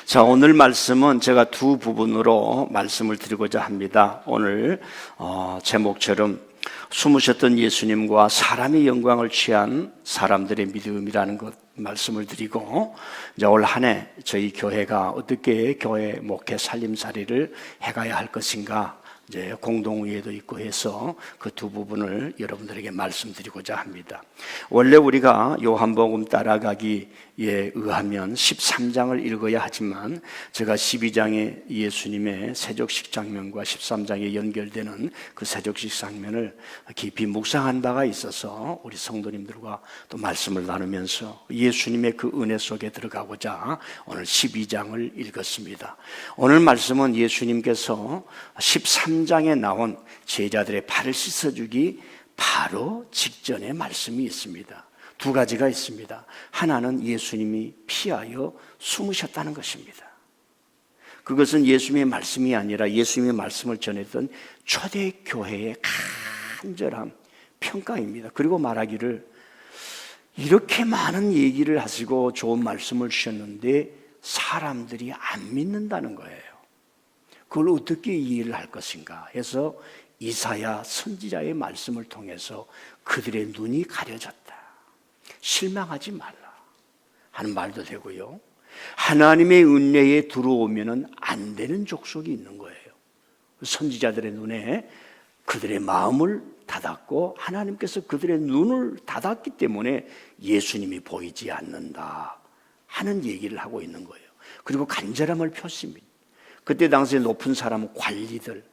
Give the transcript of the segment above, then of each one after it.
자, 오늘 말씀은 제가 두 부분으로 말씀을 드리고자 합니다. 오늘 제목처럼 숨으셨던 예수님과 사람의 영광을 취한 사람들의 믿음이라는 것 말씀을 드리고, 이제 올 한 해 저희 교회가 어떻게 교회 목회 살림살이를 해가야 할 것인가, 이제 공동의회도 있고 해서 그 두 부분을 여러분들에게 말씀드리고자 합니다. 원래 우리가 요한복음 따라가기에 의하면 13장을 읽어야 하지만, 제가 12장에 예수님의 세족식 장면과 13장에 연결되는 그 세족식 장면을 깊이 묵상한 바가 있어서 우리 성도님들과 또 말씀을 나누면서 예수님의 그 은혜 속에 들어가고자 오늘 12장을 읽었습니다. 오늘 말씀은 예수님께서 13장에 나온 제자들의 발을 씻어주기 바로 직전의 말씀이 있습니다. 두 가지가 있습니다. 하나는 예수님이 피하여 숨으셨다는 것입니다. 그것은 예수님의 말씀이 아니라 예수님의 말씀을 전했던 초대교회의 간절한 평가입니다. 그리고 말하기를, 이렇게 많은 얘기를 하시고 좋은 말씀을 주셨는데 사람들이 안 믿는다는 거예요. 그걸 어떻게 이해를 할 것인가 해서 이사야 선지자의 말씀을 통해서 그들의 눈이 가려졌다, 실망하지 말라 하는 말도 되고요, 하나님의 은혜에 들어오면 안 되는 족속이 있는 거예요. 선지자들의 눈에 그들의 마음을 닫았고 하나님께서 그들의 눈을 닫았기 때문에 예수님이 보이지 않는다 하는 얘기를 하고 있는 거예요. 그리고 간절함을 폈습니다. 그때 당시에 높은 사람은 관리들,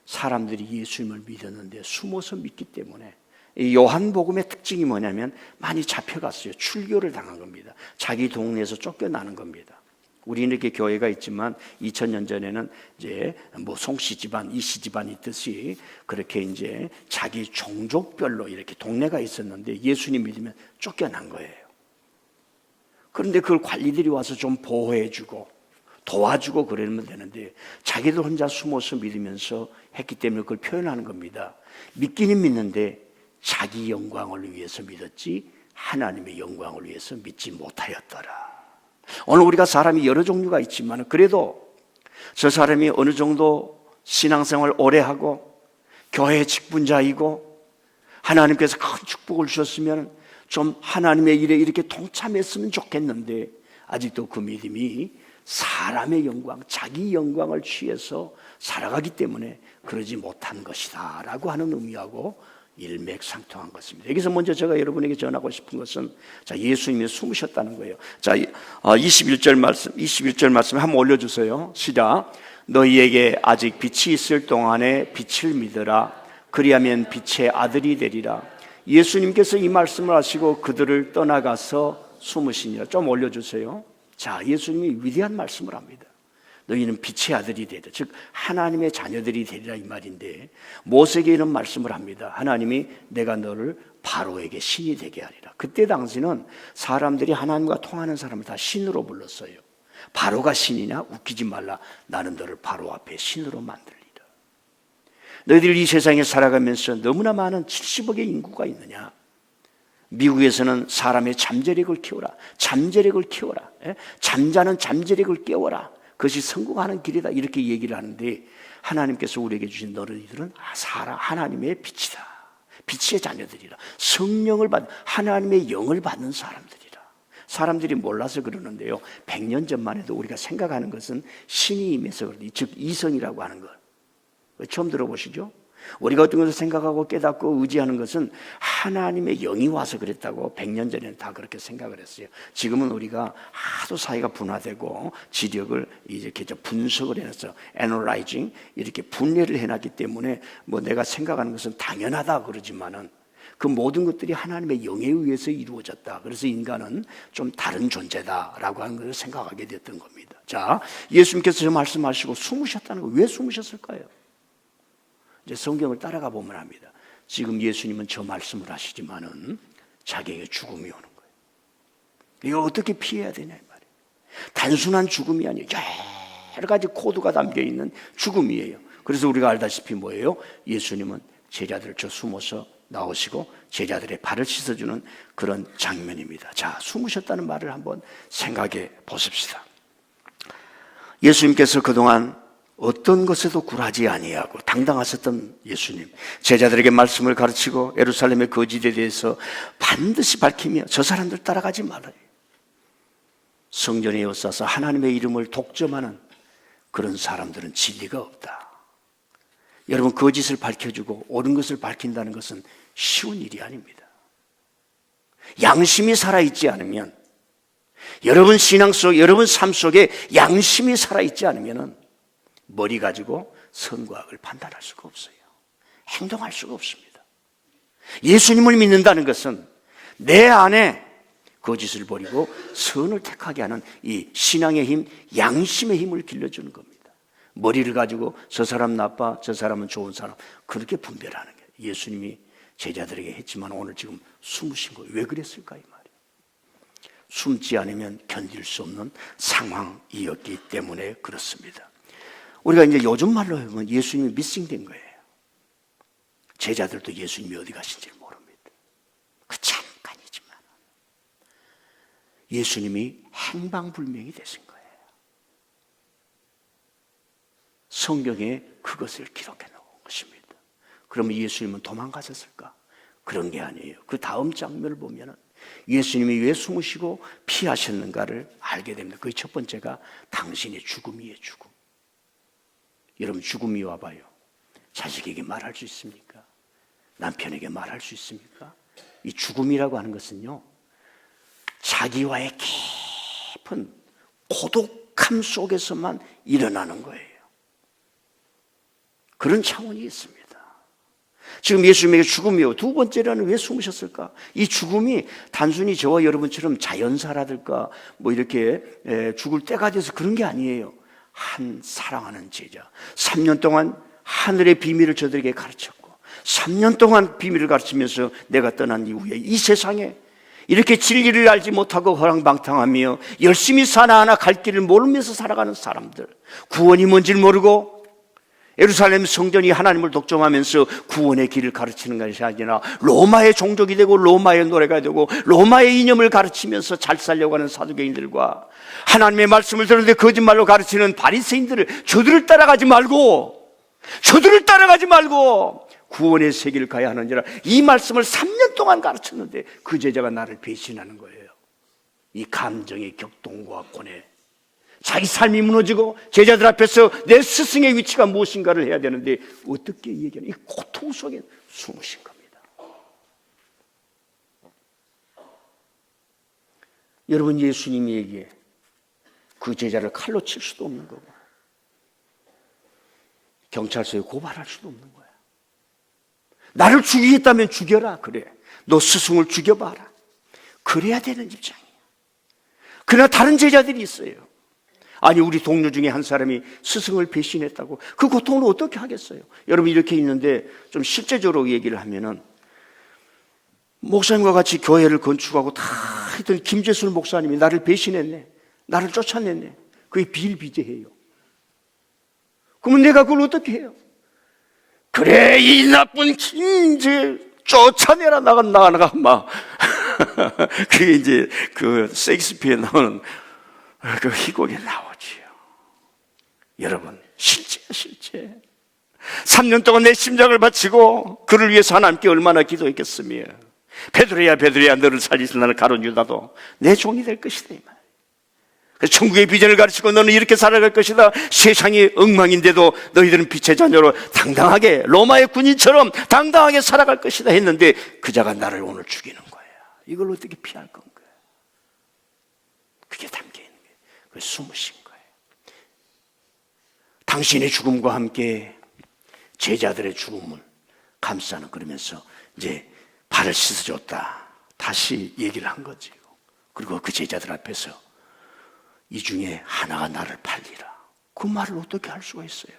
사람들이 예수님을 믿었는데 숨어서 믿기 때문에, 이 요한복음의 특징이 뭐냐면 많이 잡혀갔어요. 출교를 당한 겁니다. 자기 동네에서 쫓겨나는 겁니다. 우리는 이렇게 교회가 있지만 2000년 전에는 이제 뭐 송씨 집안, 이씨 집안 있듯이 그렇게 이제 자기 종족별로 이렇게 동네가 있었는데 예수님 믿으면 쫓겨난 거예요. 그런데 그걸 관리들이 와서 좀 보호해주고 도와주고 그러면 되는데 자기들 혼자 숨어서 믿으면서 했기 때문에 그걸 표현하는 겁니다. 믿기는 믿는데 자기 영광을 위해서 믿었지 하나님의 영광을 위해서 믿지 못하였더라. 오늘 우리가 사람이 여러 종류가 있지만 그래도 저 사람이 어느 정도 신앙생활 오래 하고 교회 직분자이고 하나님께서 큰 축복을 주셨으면 좀 하나님의 일에 이렇게 동참했으면 좋겠는데 아직도 그 믿음이 사람의 영광, 자기 영광을 취해서 살아가기 때문에 그러지 못한 것이다 라고 하는 의미하고 일맥상통한 것입니다. 여기서 먼저 제가 여러분에게 전하고 싶은 것은, 자, 예수님이 숨으셨다는 거예요. 자, 21절 말씀 한번 올려주세요. 시작. 너희에게 아직 빛이 있을 동안에 빛을 믿으라. 그리하면 빛의 아들이 되리라. 예수님께서 이 말씀을 하시고 그들을 떠나가서 숨으시니라. 좀 올려주세요. 자, 예수님이 위대한 말씀을 합니다. 너희는 빛의 아들이 되리라. 즉 하나님의 자녀들이 되리라 이 말인데, 모세에게 이런 말씀을 합니다. 하나님이 내가 너를 바로에게 신이 되게 하리라. 그때 당시는 사람들이 하나님과 통하는 사람을 다 신으로 불렀어요. 바로가 신이냐? 웃기지 말라. 나는 너를 바로 앞에 신으로 만들리라. 너희들이 이 세상에 살아가면서 너무나 많은 70억의 인구가 있느냐? 미국에서는 사람의 잠재력을 키워라. 잠재력을 키워라. 잠자는 잠재력을 깨워라. 그것이 성공하는 길이다. 이렇게 얘기를 하는데 하나님께서 우리에게 주신 너희들은 하나님의 빛이다. 빛의 자녀들이라. 성령을 받는, 하나님의 영을 받는 사람들이라. 사람들이 몰라서 그러는데요, 100년 전만 해도 우리가 생각하는 것은 신이 임해서 그러니, 즉 이성이라고 하는 것, 처음 들어보시죠? 우리가 어떤 것을 생각하고 깨닫고 의지하는 것은 하나님의 영이 와서 그랬다고 100년 전에는 다 그렇게 생각을 했어요. 지금은 우리가 하도 사회가 분화되고 지력을 이렇게 분석을 해놨어. 애널라이징, 이렇게 분해를 해놨기 때문에 뭐 내가 생각하는 것은 당연하다 그러지만은 그 모든 것들이 하나님의 영에 의해서 이루어졌다. 그래서 인간은 좀 다른 존재다라고 하는 것을 생각하게 됐던 겁니다. 자, 예수님께서 저 말씀하시고 숨으셨다는 거, 왜 숨으셨을까요? 이제 성경을 따라가 보면 합니다. 지금 예수님은 저 말씀을 하시지만은 자기에게 죽음이 오는 거예요. 이거 어떻게 피해야 되냐 이 말이에요. 단순한 죽음이 아니에요. 여러 가지 코드가 담겨 있는 죽음이에요. 그래서 우리가 알다시피 뭐예요? 예수님은 제자들 저 숨어서 나오시고 제자들의 발을 씻어주는 그런 장면입니다. 자, 숨으셨다는 말을 한번 생각해 보십시다. 예수님께서 그동안 어떤 것에도 굴하지 아니하고 당당하셨던 예수님, 제자들에게 말씀을 가르치고 예루살렘의 거짓에 대해서 반드시 밝히며 저 사람들 따라가지 말아요. 성전에 엿싸서 하나님의 이름을 독점하는 그런 사람들은 진리가 없다. 여러분, 거짓을 밝혀주고 옳은 것을 밝힌다는 것은 쉬운 일이 아닙니다. 양심이 살아있지 않으면, 여러분 신앙 속, 여러분 삶 속에 양심이 살아있지 않으면 머리 가지고 선과 악을 판단할 수가 없어요. 행동할 수가 없습니다. 예수님을 믿는다는 것은 내 안에 거짓을 버리고 선을 택하게 하는 이 신앙의 힘, 양심의 힘을 길러주는 겁니다. 머리를 가지고 저 사람 나빠, 저 사람은 좋은 사람, 그렇게 분별하는 게 예수님이 제자들에게 했지만 오늘 지금 숨으신 거예요. 왜 그랬을까 이 말이에요. 숨지 않으면 견딜 수 없는 상황이었기 때문에 그렇습니다. 우리가 이제 요즘 말로 하면 예수님이 미싱된 거예요. 제자들도 예수님이 어디 가신지 모릅니다. 그 잠깐이지만 예수님이 행방불명이 되신 거예요. 성경에 그것을 기록해 놓은 것입니다. 그러면 예수님은 도망가셨을까? 그런 게 아니에요. 그 다음 장면을 보면 예수님이 왜 숨으시고 피하셨는가를 알게 됩니다. 그 첫 번째가 당신의 죽음이에요. 죽음. 여러분, 죽음이 와봐요. 자식에게 말할 수 있습니까? 남편에게 말할 수 있습니까? 이 죽음이라고 하는 것은요, 자기와의 깊은 고독함 속에서만 일어나는 거예요. 그런 차원이 있습니다. 지금 예수님에게 죽음이요. 두 번째로는 왜 숨으셨을까? 이 죽음이 단순히 저와 여러분처럼 자연사라든가 뭐 이렇게 죽을 때가 돼서 그런 게 아니에요. 한 사랑하는 제자, 3년 동안 하늘의 비밀을 저들에게 가르쳤고 3년 동안 비밀을 가르치면서 내가 떠난 이후에 이 세상에 이렇게 진리를 알지 못하고 허랑방탕하며 열심히 사나하나 갈 길을 모르면서 살아가는 사람들, 구원이 뭔지를 모르고 예루살렘 성전이 하나님을 독점하면서 구원의 길을 가르치는 것이 아니라 로마의 종족이 되고 로마의 노래가 되고 로마의 이념을 가르치면서 잘 살려고 하는 사두개인들과 하나님의 말씀을 들었는데 거짓말로 가르치는 바리새인들을, 저들을 따라가지 말고 구원의 세계를 가야 하는지라 이 말씀을 3년 동안 가르쳤는데 그 제자가 나를 배신하는 거예요. 이 감정의 격동과 고뇌, 자기 삶이 무너지고 제자들 앞에서 내 스승의 위치가 무엇인가를 해야 되는데 어떻게 얘기하는, 이 고통 속에 숨으신 겁니다. 여러분, 예수님에게 그 제자를 칼로 칠 수도 없는 거고 경찰서에 고발할 수도 없는 거야. 나를 죽이겠다면 죽여라. 그래, 너 스승을 죽여봐라. 그래야 되는 입장이야. 그러나 다른 제자들이 있어요. 아니, 우리 동료 중에 한 사람이 스승을 배신했다고. 그 고통을 어떻게 하겠어요? 여러분, 이렇게 있는데 좀 실제적으로 얘기를 하면은 목사님과 같이 교회를 건축하고 다 했던 김재술 목사님이 나를 배신했네, 나를 쫓아냈네. 그게 비일비재해요. 그러면 내가 그걸 어떻게 해요? 그래, 이 나쁜 김재 쫓아내라, 나가 막 그게 이제 그 셰익스피어에 나오는 그 희곡에 나오지요. 여러분, 실제 3년 동안 내 심장을 바치고 그를 위해서 하나님께 얼마나 기도했겠으며, 베드로야 너를 살리신 나는 가룟 유다도 내 종이 될 것이다 이 말. 그래서 천국의 비전을 가르치고 너는 이렇게 살아갈 것이다. 세상이 엉망인데도 너희들은 빛의 자녀로 당당하게 로마의 군인처럼 당당하게 살아갈 것이다 했는데 그자가 나를 오늘 죽이는 거야. 이걸 어떻게 피할 건가? 그게 담겨 있는 거예요. 그래서 숨으신 거예요. 당신의 죽음과 함께 제자들의 죽음을 감싸는, 그러면서 이제 발을 씻어줬다. 다시 얘기를 한 거지. 그리고 그 제자들 앞에서 이 중에 하나가 나를 팔리라. 그 말을 어떻게 할 수가 있어요?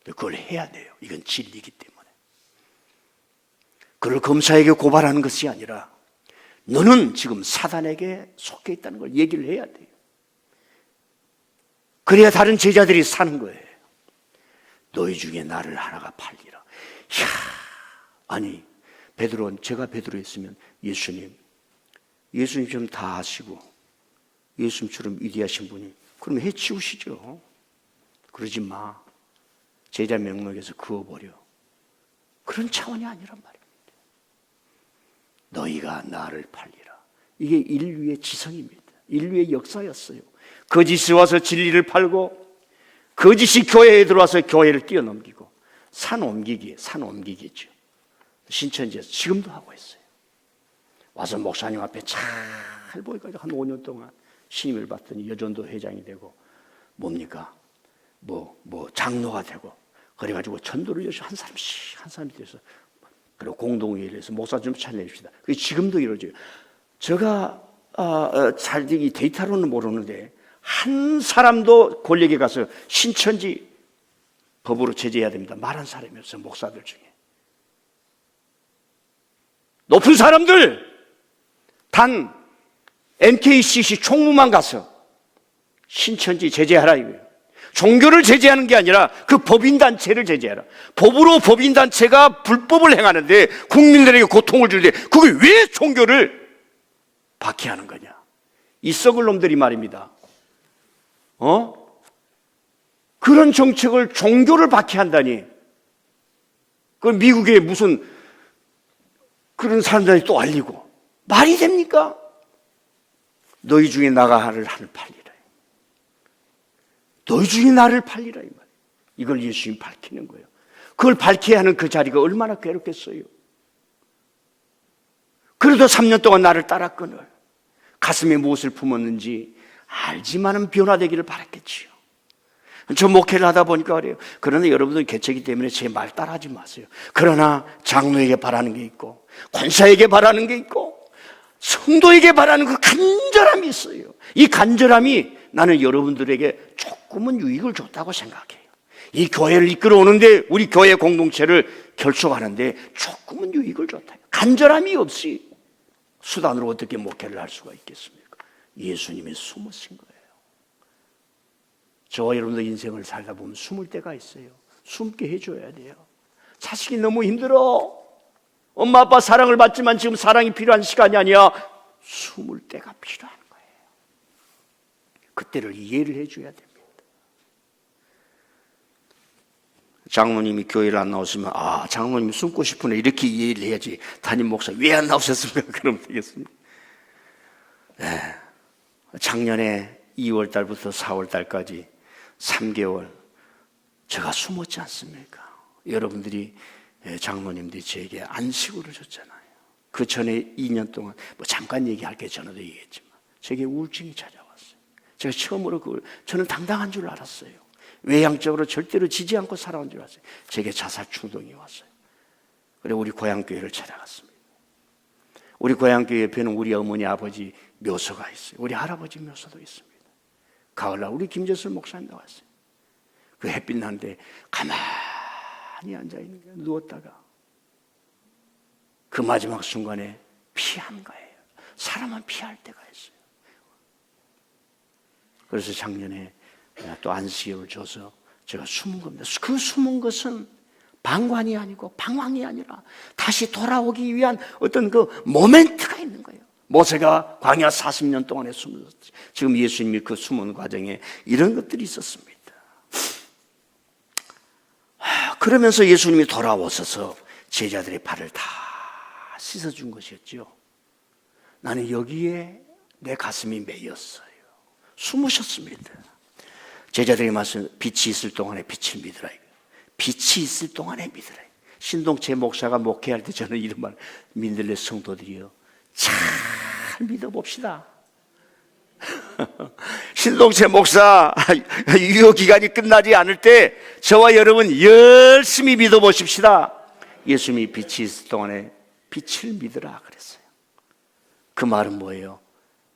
그걸 해야 돼요. 이건 진리이기 때문에. 그를 검사에게 고발하는 것이 아니라 너는 지금 사단에게 속해 있다는 걸 얘기를 해야 돼요. 그래야 다른 제자들이 사는 거예요. 너희 중에 나를 하나가 팔리라. 이야, 아니 베드로는, 제가 베드로였으면 예수님 좀 다 아시고 예수님처럼 위대하신 분이 그럼 해치우시죠. 그러지 마. 제자 명목에서 그어버려. 그런 차원이 아니란 말입니다. 너희가 나를 팔리라. 이게 인류의 지성입니다. 인류의 역사였어요. 거짓이 와서 진리를 팔고 거짓이 교회에 들어와서 교회를 뛰어넘기고 산 옮기기죠. 신천지에서 지금도 하고 있어요. 와서 목사님 앞에 잘 보니까 한 5년 동안 신임을 받더니 여전도 회장이 되고 뭡니까? 장로가 되고 그래가지고 전도를 열심히 한 사람씩 돼서 그리고 공동회의를 해서 목사 좀 찾아내십시다. 그게 지금도 이루어져요. 제가 잘 이 데이터로는 모르는데 한 사람도 권력에 가서 신천지 법으로 제재해야 됩니다. 말한 사람이 없어요. 목사들 중에. 높은 사람들 단 NKCC 총무만 가서 신천지 제재하라 이거예요. 종교를 제재하는 게 아니라 그 법인단체를 제재하라. 법으로 법인단체가 불법을 행하는데 국민들에게 고통을 주는데 그게 왜 종교를 박해하는 거냐. 이 썩을 놈들이 말입니다. 그런 정책을 종교를 박해한다니. 그 미국에 무슨 그런 사람들이 또 알리고 말이 됩니까? 너희 중에 나를 팔리라. 너희 중에 나를 팔리라 이 말. 이걸 예수님이 밝히는 거예요. 그걸 밝혀야 하는 그 자리가 얼마나 괴롭겠어요. 그래도 3년 동안 나를 따랐거늘 가슴에 무엇을 품었는지 알지만은 변화되기를 바랐겠지요. 저 목회를 하다 보니까 그래요. 그러나 여러분들 개척이기 때문에 제 말 따라하지 마세요. 그러나 장로에게 바라는 게 있고 권사에게 바라는 게 있고 성도에게 바라는 그 간절함이 있어요. 이 간절함이 나는 여러분들에게 조금은 유익을 줬다고 생각해요. 이 교회를 이끌어오는데 우리 교회 공동체를 결속하는데 조금은 유익을 줬다. 간절함이 없이 수단으로 어떻게 목회를 할 수가 있겠습니까? 예수님이 숨으신 거예요. 저와 여러분들 인생을 살다 보면 숨을 때가 있어요. 숨게 해줘야 돼요. 자식이 너무 힘들어. 엄마 아빠 사랑을 받지만 지금 사랑이 필요한 시간이 아니야. 숨을 때가 필요한 거예요. 그때를 이해를 해줘야 됩니다. 장로님이 교회를 안 나오시면 장로님이 숨고 싶으네 이렇게 이해를 해야지. 담임 목사 왜 안 나오셨습니까? 그러면 되겠습니다. 네. 작년에 2월 달부터 4월 달까지 3개월 제가 숨었지 않습니까? 여러분들이 장로님들이 저에게 안식으로 줬잖아요. 그 전에 2년 동안 잠깐 얘기할 게 전에도 얘기했지만 제게 우울증이 찾아왔어요. 제가 처음으로 저는 당당한 줄 알았어요. 외향적으로 절대로 지지 않고 살아온 줄 알았어요. 제게 자살 충동이 왔어요. 그리고 우리 고향교회를 찾아갔습니다. 우리 고향교회 옆에는 우리 어머니 아버지 묘소가 있어요. 우리 할아버지 묘소도 있습니다. 가을날 우리 김재술 목사님 나왔어요. 그 햇빛 나는데 가만히 앉아있는 거예요. 누웠다가 그 마지막 순간에 피한 거예요. 사람은 피할 때가 있어요. 그래서 작년에 또 안식일을 줘서 제가 숨은 겁니다. 그 숨은 것은 방관이 아니고 방황이 아니라 다시 돌아오기 위한 어떤 그 모멘트가 있는 거예요. 모세가 광야 40년 동안에 숨었지. 지금 예수님이 그 숨은 과정에 이런 것들이 있었습니다. 그러면서 예수님이 돌아오셔서 제자들의 발을 다 씻어준 것이었죠. 나는 여기에 내 가슴이 메였어요. 숨으셨습니다. 제자들이 말씀, 빛이 있을 동안에 빛을 믿으라. 빛이 있을 동안에 믿으라. 신동체 목사가 목회할 때 저는 이런 말, 민들레 성도들이요, 잘 믿어봅시다. 신동체 목사 유효기간이 끝나지 않을 때 저와 여러분 열심히 믿어보십시다. 예수님이 빛이 있을 동안에 빛을 믿으라 그랬어요. 그 말은 뭐예요?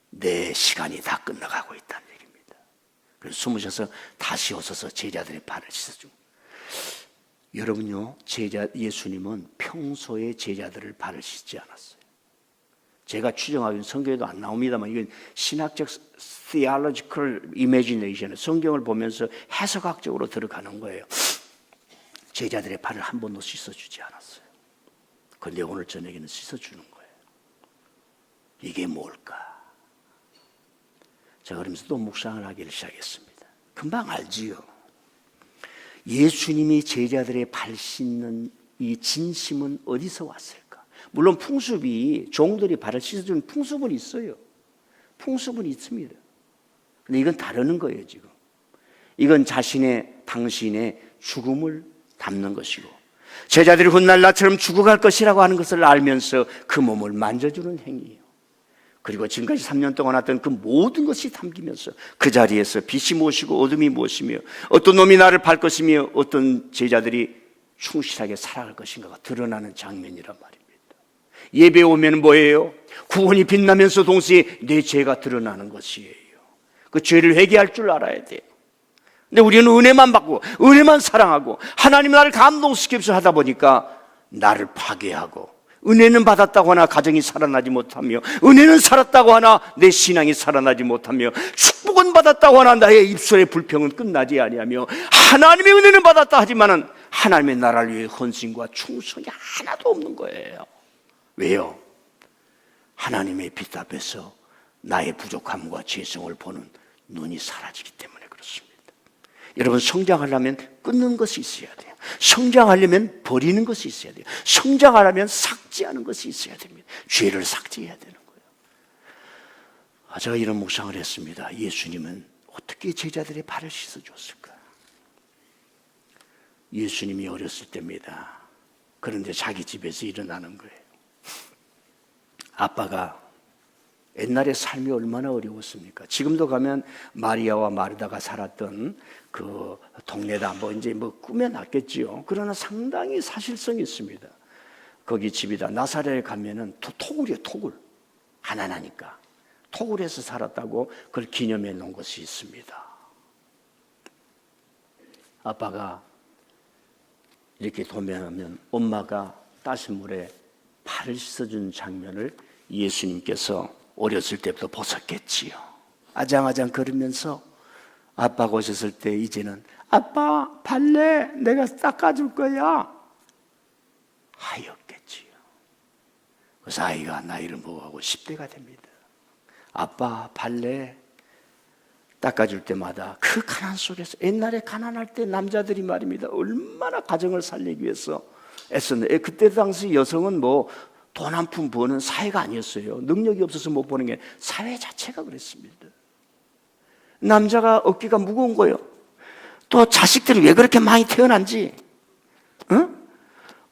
내 시간이 다 끝나가고 있다는 얘기입니다. 그래서 숨으셔서 다시 오셔서 제자들의 발을 씻어주고. 여러분요, 예수님은 평소에 제자들을 발을 씻지 않았어요. 제가 추정하기엔 성경에도 안 나옵니다만 이건 신학적 theological imagination, 성경을 보면서 해석학적으로 들어가는 거예요. 제자들의 발을 한 번도 씻어주지 않았어요. 그런데 오늘 저녁에는 씻어주는 거예요. 이게 뭘까? 제가 그러면서 또 묵상을 하기를 시작했습니다. 금방 알지요. 예수님이 제자들의 발 씻는 이 진심은 어디서 왔을까? 물론 풍습이 종들이 발을 씻어주는 풍습은 있어요. 풍습은 있습니다. 근데 이건 다르는 거예요, 지금. 이건 당신의 죽음을 담는 것이고, 제자들이 훗날 나처럼 죽어갈 것이라고 하는 것을 알면서 그 몸을 만져주는 행위예요. 그리고 지금까지 3년 동안 왔던 그 모든 것이 담기면서 그 자리에서 빛이 무엇이고 어둠이 무엇이며 어떤 놈이 나를 팔 것이며 어떤 제자들이 충실하게 살아갈 것인가가 드러나는 장면이란 말입니다. 예배 오면 뭐예요? 구원이 빛나면서 동시에 내 죄가 드러나는 것이에요. 그 죄를 회개할 줄 알아야 돼요. 근데 우리는 은혜만 받고 은혜만 사랑하고 하나님 나를 감동시키면서 하다 보니까 나를 파괴하고, 은혜는 받았다고 하나 가정이 살아나지 못하며, 은혜는 살았다고 하나 내 신앙이 살아나지 못하며, 축복은 받았다고 하나 나의 입술의 불평은 끝나지 아니하며, 하나님의 은혜는 받았다 하지만은 하나님의 나라를 위해 헌신과 충성이 하나도 없는 거예요. 왜요? 하나님의 빛 앞에서 나의 부족함과 죄성을 보는 눈이 사라지기 때문에 그렇습니다. 여러분, 성장하려면 끊는 것이 있어야 돼요. 성장하려면 버리는 것이 있어야 돼요. 성장하려면 삭제하는 것이 있어야 됩니다. 죄를 삭제해야 되는 거예요. 제가 이런 묵상을 했습니다. 예수님은 어떻게 제자들의 발을 씻어줬을까? 예수님이 어렸을 때입니다. 그런데 자기 집에서 일어나는 거예요. 아빠가 옛날에 삶이 얼마나 어려웠습니까? 지금도 가면 마리아와 마르다가 살았던 그 동네다 이제 꾸며놨겠지요. 그러나 상당히 사실성이 있습니다. 거기 집이다. 나사렛에 가면은 토굴이에요, 토굴. 가난하니까 토굴에서 살았다고 그걸 기념해 놓은 것이 있습니다. 아빠가 이렇게 도면하면 엄마가 따신 물에 발을 씻어주는 장면을 예수님께서 어렸을 때부터 보셨겠지요. 아장아장 걸으면서 아빠가 오셨을 때 이제는 아빠 발래 내가 닦아줄 거야 하였겠지요. 그래서 아이가 나이를 먹어가고 10대가 됩니다. 아빠 발래 닦아줄 때마다 그 가난 속에서, 옛날에 가난할 때 남자들이 말입니다, 얼마나 가정을 살리기 위해서 애썼는데, 그때 당시 여성은 돈 한 푼 버는 사회가 아니었어요. 능력이 없어서 못 버는 게 사회 자체가 그랬습니다. 남자가 어깨가 무거운 거예요. 또 자식들이 왜 그렇게 많이 태어난지,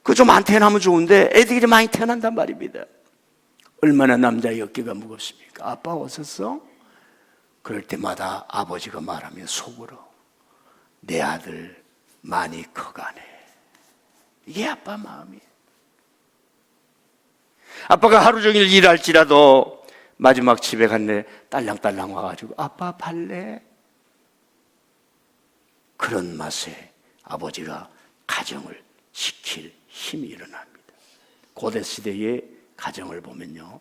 그 좀 안 태어나면 좋은데 애들이 많이 태어난단 말입니다. 얼마나 남자의 어깨가 무겁습니까? 아빠 오셨어? 그럴 때마다 아버지가 말하면 속으로 내 아들 많이 커가네. 이게 아빠 마음이에요. 아빠가 하루 종일 일할지라도 마지막 집에 갔네 딸랑딸랑 와가지고 아빠 발래? 그런 맛에 아버지가 가정을 지킬 힘이 일어납니다. 고대 시대의 가정을 보면요,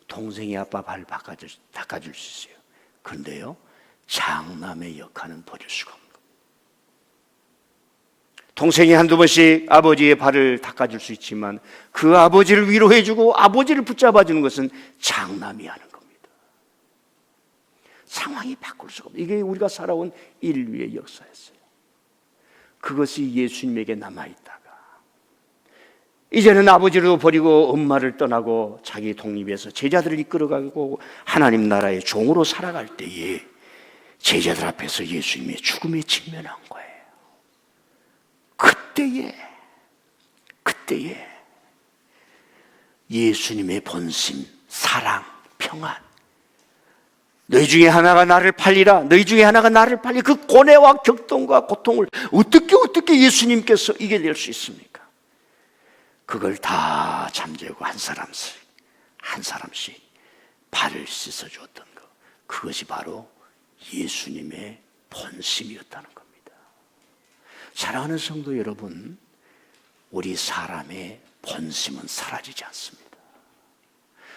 동생이 아빠 발 닦아줄 수 있어요. 그런데요, 장남의 역할은 버릴 수가 없는 겁니다. 동생이 한두 번씩 아버지의 발을 닦아줄 수 있지만 그 아버지를 위로해주고 아버지를 붙잡아주는 것은 장남이 하는 겁니다. 상황이 바꿀 수가 없어요. 이게 우리가 살아온 인류의 역사였어요. 그것이 예수님에게 남아있다가 이제는 아버지를 버리고 엄마를 떠나고 자기 독립해서 제자들을 이끌어가고 하나님 나라의 종으로 살아갈 때에 제자들 앞에서 예수님의 죽음에 직면한 거예요. 그때에 예수님의 본심, 사랑, 평안, 너희 중에 하나가 나를 팔리라, 너희 중에 하나가 나를 팔리, 그 고뇌와 격동과 고통을 어떻게 예수님께서 이겨낼 수 있습니까? 그걸 다 잠재우고 한 사람씩 발을 씻어주었던 것, 그것이 바로 예수님의 본심이었다는 겁니다. 사랑하는 성도 여러분, 우리 사람의 본심은 사라지지 않습니다.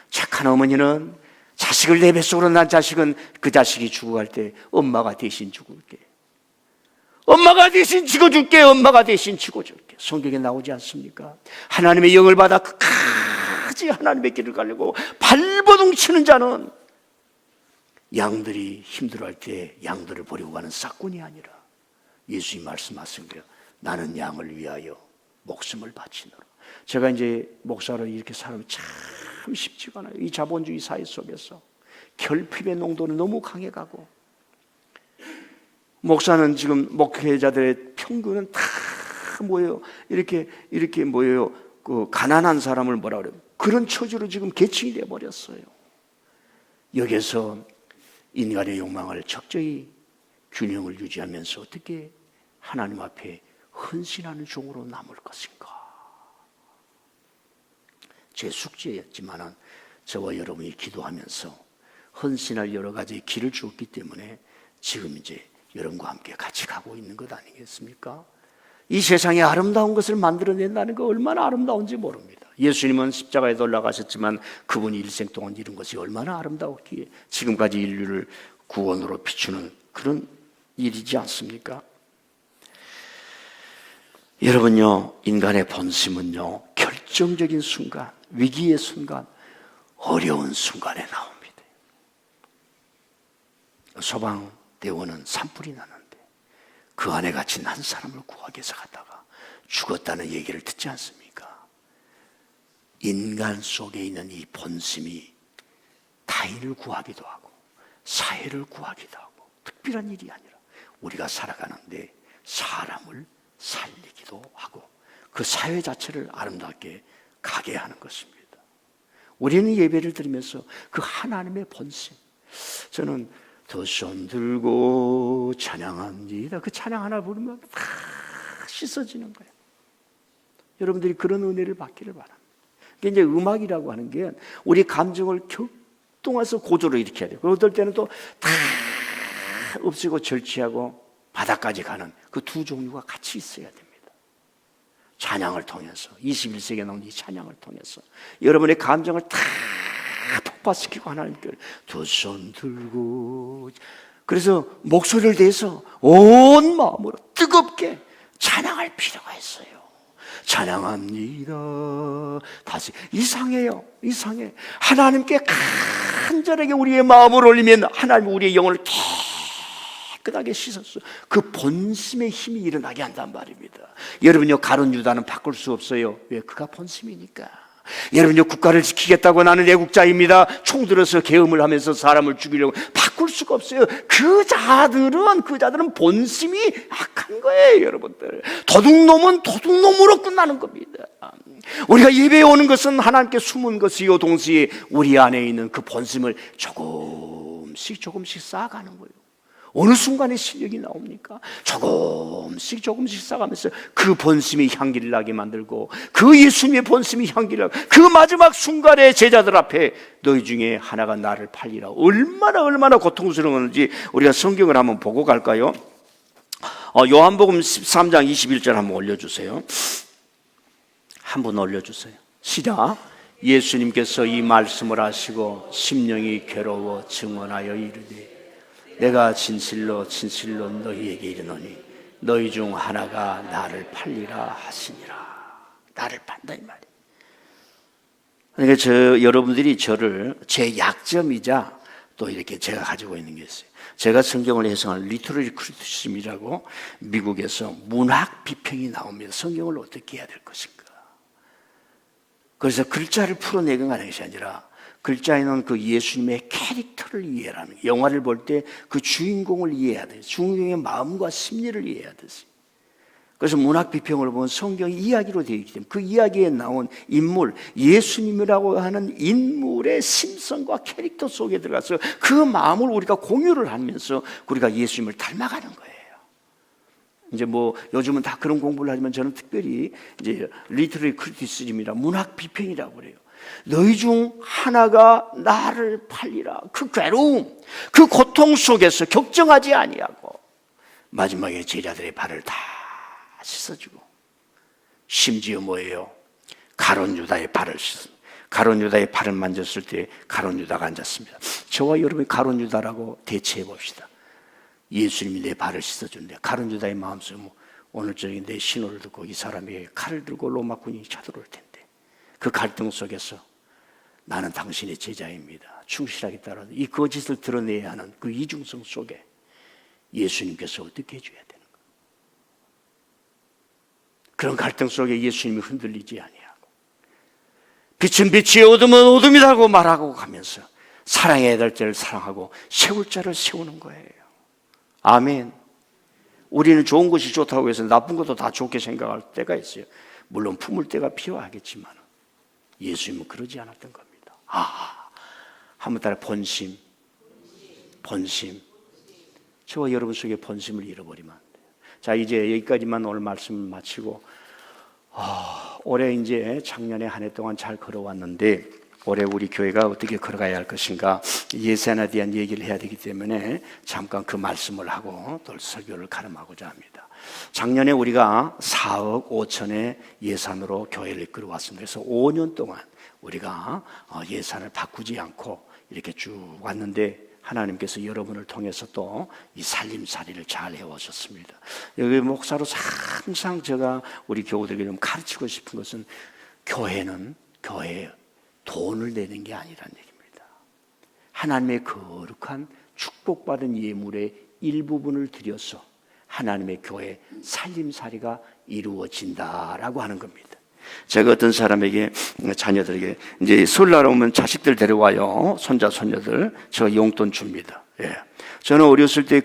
착한 어머니는 자식을 내 뱃속으로 난 자식은 그 자식이 죽어갈 때 엄마가 대신 죽을게, 엄마가 대신 죽어줄게, 엄마가 대신 죽어줄게, 성경에 나오지 않습니까? 하나님의 영을 받아 끝까지 하나님의 길을 가려고 발버둥 치는 자는 양들이 힘들어할 때 양들을 버리고 가는 싹꾼이 아니라 예수님 말씀하신 거예요. 나는 양을 위하여 목숨을 바치노라. 제가 이제 목사로 이렇게 살면 참 쉽지가 않아요. 이 자본주의 사회 속에서 결핍의 농도는 너무 강해가고, 목사는 지금 목회자들의 평균은 다 뭐예요? 이렇게 뭐예요? 그 가난한 사람을 뭐라 그래요? 그런 처지로 지금 계층이 되어 버렸어요. 여기서 인간의 욕망을 적절히 균형을 유지하면서 어떻게 하나님 앞에 헌신하는 종으로 남을 것인가? 제 숙제였지만은 저와 여러분이 기도하면서 헌신할 여러 가지 길을 주었기 때문에 지금 이제 여러분과 함께 같이 가고 있는 것 아니겠습니까? 이 세상에 아름다운 것을 만들어낸다는 거 얼마나 아름다운지 모릅니다. 예수님은 십자가에 올라가셨지만 그분이 일생 동안 이룬 것이 얼마나 아름다웠기에 지금까지 인류를 구원으로 비추는 그런 일이지 않습니까? 여러분요, 인간의 본심은요, 결정적인 순간, 위기의 순간, 어려운 순간에 나옵니다. 소방대원은 산불이 났는데 그 안에 갇힌 한 사람을 구하기 위해서 갔다가 죽었다는 얘기를 듣지 않습니까? 인간 속에 있는 이 본심이 타인을 구하기도 하고 사회를 구하기도 하고, 특별한 일이 아니라 우리가 살아가는데 사람을 살리기도 하고 그 사회 자체를 아름답게 가게 하는 것입니다. 우리는 예배를 드리면서 그 하나님의 본심, 저는 두 손 들고 찬양합니다, 그 찬양 하나 부르면 다 씻어지는 거예요. 여러분들이 그런 은혜를 받기를 바랍니다. 이제 음악이라고 하는 게 우리 감정을 격동해서 고조로 일으켜야 돼요. 그리고 어떨 때는 또 다 없애고 절취하고 바닥까지 가는 그 두 종류가 같이 있어야 됩니다. 찬양을 통해서, 21세기에 나온 이 찬양을 통해서 여러분의 감정을 다 폭발시키고 하나님께 두 손 들고, 그래서 목소리를 내서 온 마음으로 뜨겁게 찬양할 필요가 있어요. 찬양합니다. 다시 이상해요. 이상해. 하나님께 간절하게 우리의 마음을 올리면 하나님 우리의 영혼을 깨끗하게 씻었어. 그 본심의 힘이 일어나게 한단 말입니다. 여러분요, 가룟 유다는 바꿀 수 없어요. 왜? 그가 본심이니까. 여러분요, 국가를 지키겠다고 나는 애국자입니다, 총 들어서 계엄을 하면서 사람을 죽이려고, 바꿀 수가 없어요. 그 자들은 본심이 악한 거예요. 여러분들, 도둑놈은 도둑놈으로 끝나는 겁니다. 우리가 예배에 오는 것은 하나님께 숨은 것이요, 동시에 우리 안에 있는 그 본심을 조금씩 쌓아가는 거예요. 어느 순간에 실력이 나옵니까? 조금씩 쌓아가면서 그 본심이 향기를 나게 만들고, 그 예수님의 본심이 향기를 나고, 그 마지막 순간에 제자들 앞에 너희 중에 하나가 나를 팔리라, 얼마나 고통스러웠는지 우리가 성경을 한번 보고 갈까요? 요한복음 13장 21절 한번 올려주세요. 한번 올려주세요. 시작. 예수님께서 이 말씀을 하시고 심령이 괴로워 증언하여 이르되, 내가 진실로 너희에게 이르노니 너희 중 하나가 나를 팔리라 하시니라. 나를 판다 이 말이에요. 그러니까 여러분들이 저를 제 약점이자 또 이렇게 제가 가지고 있는 게 있어요. 제가 성경을 해석한 리터러리 크리티시즘이라고 미국에서 문학 비평이 나옵니다. 성경을 어떻게 해야 될 것인가. 그래서 글자를 풀어내는 것이 아니라 글자에는 그 예수님의 캐릭터를 이해하는 거예요. 영화를 볼 때 그 주인공을 이해해야 돼요. 주인공의 마음과 심리를 이해해야 되지. 그래서 문학 비평을 보면 성경이 이야기로 되어 있기 때문에 그 이야기에 나온 인물, 예수님이라고 하는 인물의 심성과 캐릭터 속에 들어가서 그 마음을 우리가 공유를 하면서 우리가 예수님을 닮아가는 거예요. 이제 뭐 요즘은 다 그런 공부를 하지만 저는 특별히 이제 리터러리 크리티시즘이라 문학 비평이라고 그래요. 너희 중 하나가 나를 팔리라. 그 괴로움, 그 고통 속에서 걱정하지 아니하고 마지막에 제자들의 발을 다 씻어주고, 심지어 뭐예요? 가룟 유다의 발을 가룟 유다의 발을 만졌을 때 가룟 유다가 앉았습니다. 저와 여러분이 가룟 유다라고 대체해 봅시다. 예수님이 내 발을 씻어준대. 가룟 유다의 마음속에 오늘 저녁에 내 신호를 듣고 이 사람이 칼을 들고 로마군이 쳐들어올 텐데 그 갈등 속에서 나는 당신의 제자입니다. 충실하게 따라 이 거짓을 드러내야 하는 그 이중성 속에 예수님께서 어떻게 해줘야 되는 가 그런 갈등 속에 예수님이 흔들리지 아니하고 빛은 빛이 어둠은 어둠이라고 말하고 가면서 사랑해야 될 자를 사랑하고 세울 자를 세우는 거예요. 아멘. 우리는 좋은 것이 좋다고 해서 나쁜 것도 다 좋게 생각할 때가 있어요. 물론 품을 때가 필요하겠지만 예수님은 그러지 않았던 겁니다. 한번 따라 본심. 저와 여러분 속에 본심을 잃어버리면 안 돼요. 자, 이제 여기까지만 오늘 말씀을 마치고 올해 이제 작년에 한 해 동안 잘 걸어왔는데 올해 우리 교회가 어떻게 걸어가야 할 것인가 예산에 대한 얘기를 해야 되기 때문에 잠깐 그 말씀을 하고 또 설교를 가름하고자 합니다. 작년에 우리가 4억 5천의 예산으로 교회를 이끌어왔습니다. 그래서 5년 동안 우리가 예산을 바꾸지 않고 이렇게 쭉 왔는데 하나님께서 여러분을 통해서 또 이 살림살이를 잘 해오셨습니다. 여기 목사로서 항상 제가 우리 교우들에게 좀 가르치고 싶은 것은 교회는 교회에 돈을 내는 게 아니라는 얘기입니다. 하나님의 거룩한 축복받은 예물의 일부분을 들여서 하나님의 교회 살림살이가 이루어진다라고 하는 겁니다. 제가 어떤 사람에게 자녀들에게 이제 설날 오면 자식들 데려와요. 손자 손녀들 저 용돈 줍니다. 예. 저는 어렸을 때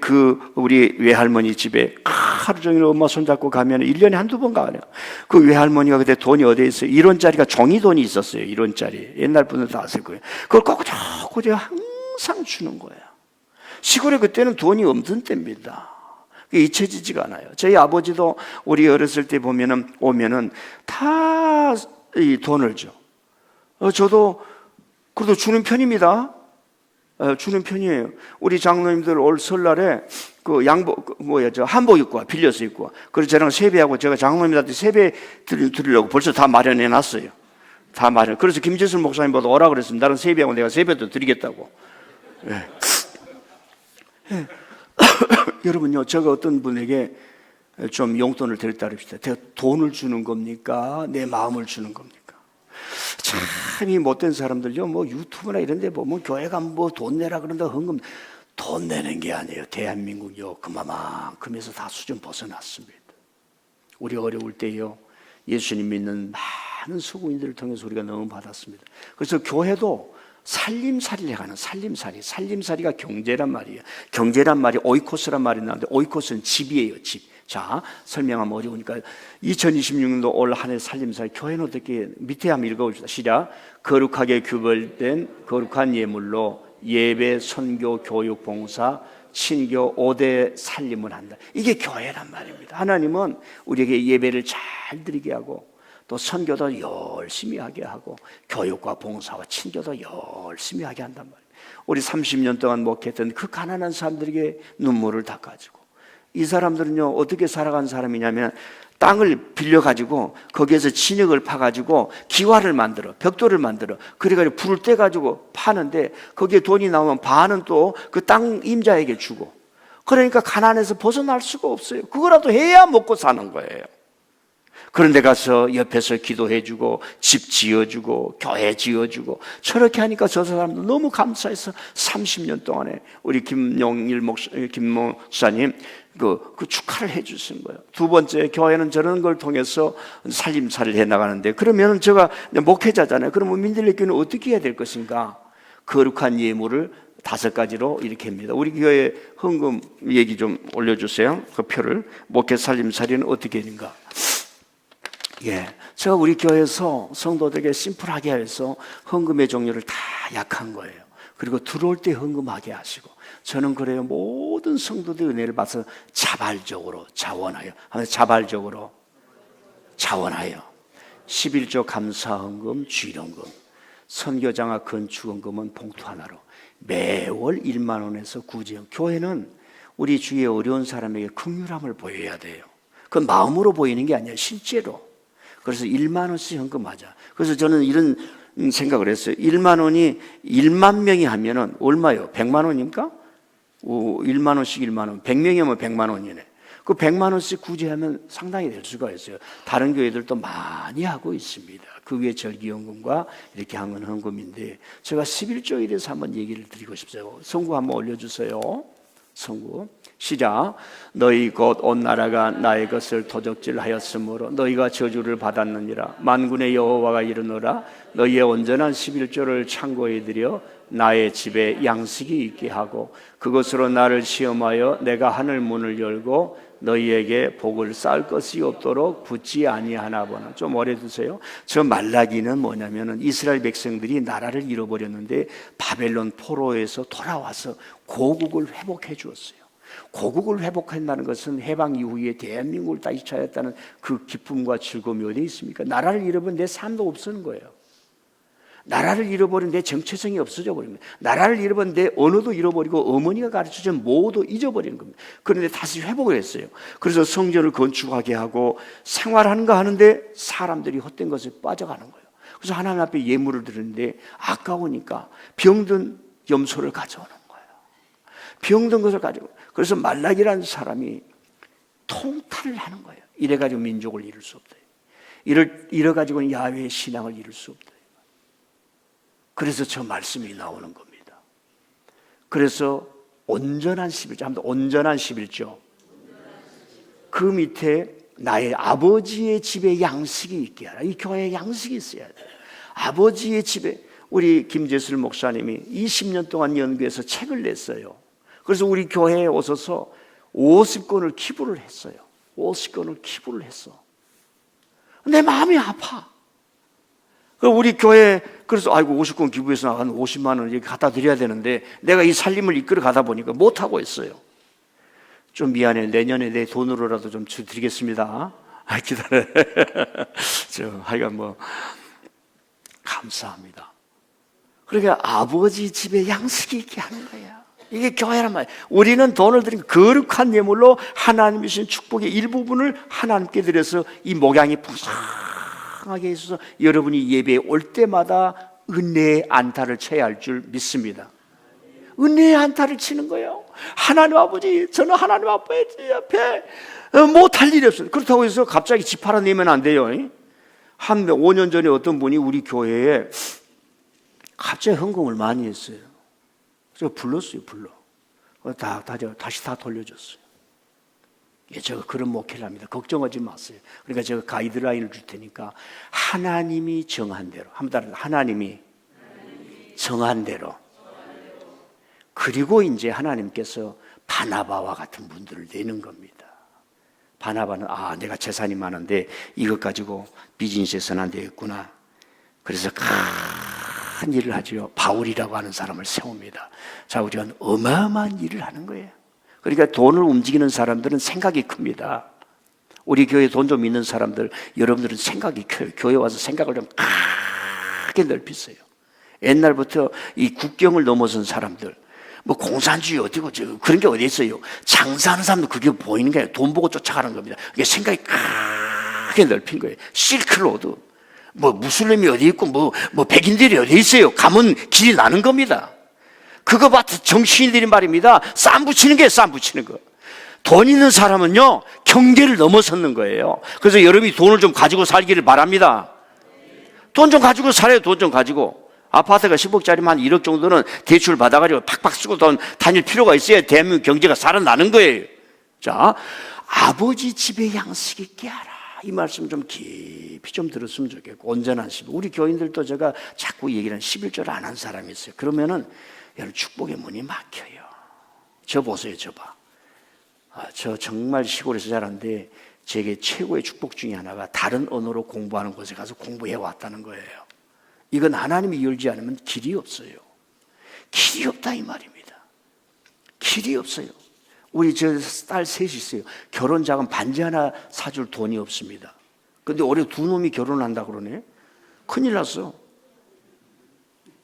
우리 외할머니 집에 하루 종일 엄마 손잡고 가면 1년에 한두 번 가요. 그 외할머니가 그때 돈이 어디에 있어요? 1원짜리가 종이돈이 있었어요. 1원짜리. 옛날 분들 다 아실 거예요. 그걸 꼬고저꼬고 항상 주는 거예요. 시골에 그때는 돈이 없던 때입니다. 잊혀지지가 않아요. 저희 아버지도 우리 어렸을 때 오면은 다 이 돈을 줘. 저도 그래도 주는 편입니다. 주는 편이에요. 우리 장로님들 올 설날에 그 한복 입고 와, 빌려서 입고 와. 그래서 저랑 세배하고 제가 장로님들한테 세배 드리려고 벌써 다 마련해 놨어요. 다 마련. 그래서 김재순 목사님보다 오라 그랬습니다. 나는 세배하고 내가 세배도 드리겠다고. 네. 네. 여러분요, 제가 어떤 분에게 좀 용돈을 드렸다 그럽시다. 제가 돈을 주는 겁니까? 내 마음을 주는 겁니까? 참 이 못된 사람들요, 뭐 유튜브나 이런 데 보면 교회가 뭐 돈 내라 그런다 헌금, 돈 내는 게 아니에요. 대한민국요, 그만큼에서 다 수준 벗어났습니다. 우리 어려울 때요, 예수님 믿는 많은 수고인들을 통해서 우리가 너무 받았습니다. 그래서 교회도 살림살이를 해가는 살림살이가 경제란 말이에요. 경제란 말이 오이코스란 말이 나는데 오이코스는 집이에요, 집. 자, 설명하면 어려우니까 2026년도 올 한 해 살림살이 교회는 어떻게 밑에 한번 읽어봅시다. 시작. 거룩하게 규별된 거룩한 예물로 예배, 선교, 교육, 봉사, 신교 5대 살림을 한다. 이게 교회란 말입니다. 하나님은 우리에게 예배를 잘 드리게 하고 또 선교도 열심히 하게 하고 교육과 봉사와 친교도 열심히 하게 한단 말이에요. 우리 30년 동안 목회했던 그 가난한 사람들에게 눈물을 닦아주고 이 사람들은요 어떻게 살아간 사람이냐면 땅을 빌려가지고 거기에서 진흙을 파가지고 기와를 만들어 벽돌을 만들어 그래가지고 불을 떼가지고 파는데 거기에 돈이 나오면 반은 또 그 땅 임자에게 주고 그러니까 가난해서 벗어날 수가 없어요. 그거라도 해야 먹고 사는 거예요. 그런데 가서 옆에서 기도해주고 집 지어주고 교회 지어주고 저렇게 하니까 저 사람도 너무 감사해서 30년 동안에 우리 김 목사님 그 축하를 해주신 거예요. 두 번째, 교회는 저런 걸 통해서 살림살이를 해나가는데 그러면 제가 목회자잖아요. 그러면 민들레교회는 어떻게 해야 될 것인가? 거룩한 예물을 5가지로 이렇게 합니다. 우리 교회 헌금 얘기 좀 올려주세요. 그 표를. 목회 살림살이는 어떻게 되는가? 예, 제가 우리 교회에서 성도들에게 심플하게 해서 헌금의 종류를 다 약한 거예요. 그리고 들어올 때 헌금하게 하시고 저는 그래요. 모든 성도들의 은혜를 받아서 자발적으로 자원하여 11조 감사헌금, 주일헌금, 선교장학 건축헌금은 봉투 하나로 매월 1만 원에서 구제헌금. 교회는 우리 주위에 어려운 사람에게 긍휼함을 보여야 돼요. 그건 마음으로 보이는 게 아니라 실제로. 그래서 1만 원씩 헌금하자. 그래서 저는 이런 생각을 했어요. 1만 원이 1만 명이 하면은 얼마요? 100만 원입니까? 1만 원씩 1만 원. 100명이 하면 100만 원이네. 그 100만 원씩 구제하면 상당히 될 수가 있어요. 다른 교회들도 많이 하고 있습니다. 그 위에 절기연금과 이렇게 하는 헌금인데, 제가 11조에 대해서 한번 얘기를 드리고 싶어요. 성구 한번 올려주세요. 성구 시작. 너희 곧 온 나라가 나의 것을 도적질하였으므로 너희가 저주를 받았느니라. 만군의 여호와가 이르노라. 너희의 온전한 11조를 창고에 들여 나의 집에 양식이 있게 하고 그것으로 나를 시험하여 내가 하늘 문을 열고 너희에게 복을 쌓을 것이 없도록 붙지 아니하나 보나. 좀 오래 두세요. 저 말라기는 뭐냐면은 이스라엘 백성들이 나라를 잃어버렸는데 바벨론 포로에서 돌아와서 고국을 회복해 주었어요. 고국을 회복한다는 것은 해방 이후에 대한민국을 다시 찾았다는 그 기쁨과 즐거움이 어디 있습니까? 나라를 잃어버린 내 삶도 없어지는 거예요. 나라를 잃어버린 내 정체성이 없어져 버립니다. 나라를 잃어버린 내 언어도 잃어버리고 어머니가 가르쳐준 뭐도 잊어버리는 겁니다. 그런데 다시 회복을 했어요. 그래서 성전을 건축하게 하고 생활하는가 하는데 사람들이 헛된 것에 빠져가는 거예요. 그래서 하나님 앞에 예물을 드리는데 아까우니까 병든 염소를 가져오는 거예요. 병든 것을 가지고. 그래서 말라기라는 사람이 통탄을 하는 거예요. 이래가지고 민족을 이룰 수 없다. 이래가지고는 야훼의 신앙을 이룰 수 없다. 그래서 저 말씀이 나오는 겁니다. 그래서 온전한 11조, 한번 온전한 11조. 그 밑에 나의 아버지의 집에 양식이 있게 하라. 이 교회에 양식이 있어야 돼요. 아버지의 집에, 우리 김재술 목사님이 20년 동안 연구해서 책을 냈어요. 그래서 우리 교회에 오셔서 50권을 기부를 했어요. 50권을 기부를 했어. 내 마음이 아파. 우리 교회, 그래서 아이고 50권 기부해서 나간 50만 원 이렇게 갖다 드려야 되는데 내가 이 살림을 이끌어 가다 보니까 못하고 있어요. 좀 미안해. 내년에 내 돈으로라도 좀 드리겠습니다. 기다려. 하여간 감사합니다. 그러니까 아버지 집에 양식이 있게 하는 거야. 이게 교회란 말이에요. 우리는 돈을 들인 거룩한 예물로 하나님이 주신 축복의 일부분을 하나님께 드려서 이 목양이 풍성하게 있어서 여러분이 예배에 올 때마다 은혜의 안타를 쳐야 할 줄 믿습니다. 은혜의 안타를 치는 거예요. 하나님 아버지, 저는 하나님 아버지 앞에 못할 일이 없어요. 그렇다고 해서 갑자기 집 하나 내면 안 돼요. 한 5년 전에 어떤 분이 우리 교회에 갑자기 헌금을 많이 했어요. 제가 불렀어요. 다시 다 돌려줬어요. 예, 제가 그런 목회를 합니다. 걱정하지 마세요. 그러니까 제가 가이드라인을 줄 테니까 하나님이 정한 대로, 하나님이 정한 대로. 그리고 이제 하나님께서 바나바와 같은 분들을 내는 겁니다. 바나바는 내가 재산이 많은데 이것 가지고 비즈니스에서는 안 되겠구나. 그래서 큰 일을 하죠. 바울이라고 하는 사람을 세웁니다. 자, 우리가 어마어마한 일을 하는 거예요. 그러니까 돈을 움직이는 사람들은 생각이 큽니다. 우리 교회에 돈 좀 있는 사람들, 여러분들은 생각이 커요. 교회 와서 생각을 좀 크게 넓히세요. 옛날부터 이 국경을 넘어선 사람들, 공산주의 어디고 그런 게 어디 있어요. 장사하는 사람도 그게 보이는 거예요. 돈 보고 쫓아가는 겁니다. 이게 생각이 크게 넓힌 거예요. 실크로드, 무슬림이 어디 있고 백인들이 어디 있어요. 가면 길이 나는 겁니다. 그거 봐, 정치인들이 말입니다. 쌈 붙이는 거예요. 쌈 붙이는 거. 돈 있는 사람은요 경계를 넘어섰는 거예요. 그래서 여러분이 돈을 좀 가지고 살기를 바랍니다. 돈 좀 가지고 살아요. 돈 좀 가지고. 아파트가 10억짜리만 한 1억 정도는 대출 받아가지고 팍팍 쓰고 돈 다닐 필요가 있어야 대한민국 경제가 살아나는 거예요. 자, 아버지 집에 양식 있게 하라. 이 말씀 좀 깊이 좀 들었으면 좋겠고, 온전한 11. 우리 교인들도 제가 자꾸 얘기하는 11조를 안 한 사람이 있어요. 그러면은 여러분 축복의 문이 막혀요. 저 보세요. 저 봐. 저 정말 시골에서 자랐는데 제게 최고의 축복 중에 하나가 다른 언어로 공부하는 곳에 가서 공부해 왔다는 거예요. 이건 하나님이 열지 않으면 길이 없어요. 길이 없다 이 말입니다. 길이 없어요. 우리 저 딸 셋이 있어요. 결혼 자금 반지 하나 사줄 돈이 없습니다. 근데 올해 두 놈이 결혼한다 그러네. 큰일 났어.